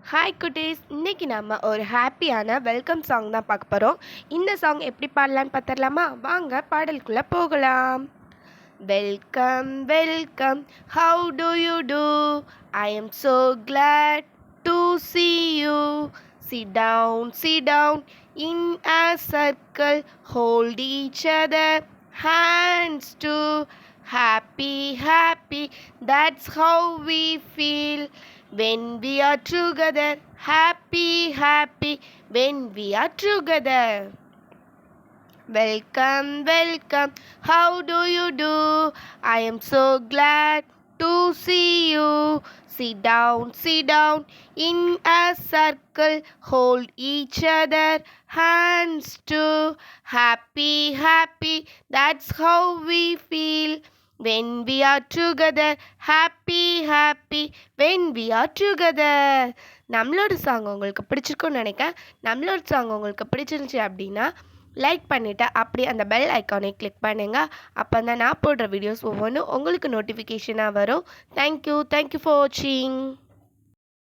Hi குட்டீஸ், இன்னைக்கு நம்ம ஒரு ஹாப்பியான வெல்கம் சாங் தான் பார்க்க போகிறோம். இந்த சாங் எப்படி பாடலான்னு பார்த்துடலாமா? வாங்க பாடலுக்குள்ளே போகலாம். Welcome welcome, how do you do? I am so glad to see you. Sit down in a circle, hold each other hands too. Happy, happy, that's how we feel when we are together. Happy, happy, when we are together. Welcome, welcome, how do you do? I am so glad to see you. Sit down in a circle, hold each other hands too. Happy, happy, that's how we feel when we are together. Happy, happy, when we are together. நம்மளோட song உங்களுக்கு பிடிச்சிருக்கும்னு நினைக்கிறேன். நம்மளோட song உங்களுக்கு பிடிச்சிருந்துச்சு அப்படின்னா like பண்ணிவிட்டு அப்படியே அந்த பெல் ஐக்கானை கிளிக் பண்ணுங்கள். அப்போ தான் நான் போடுற வீடியோஸ் ஒவ்வொன்றும் உங்களுக்கு நோட்டிஃபிகேஷனாக வரும். தேங்க்யூ ஃபார் வாட்சிங்.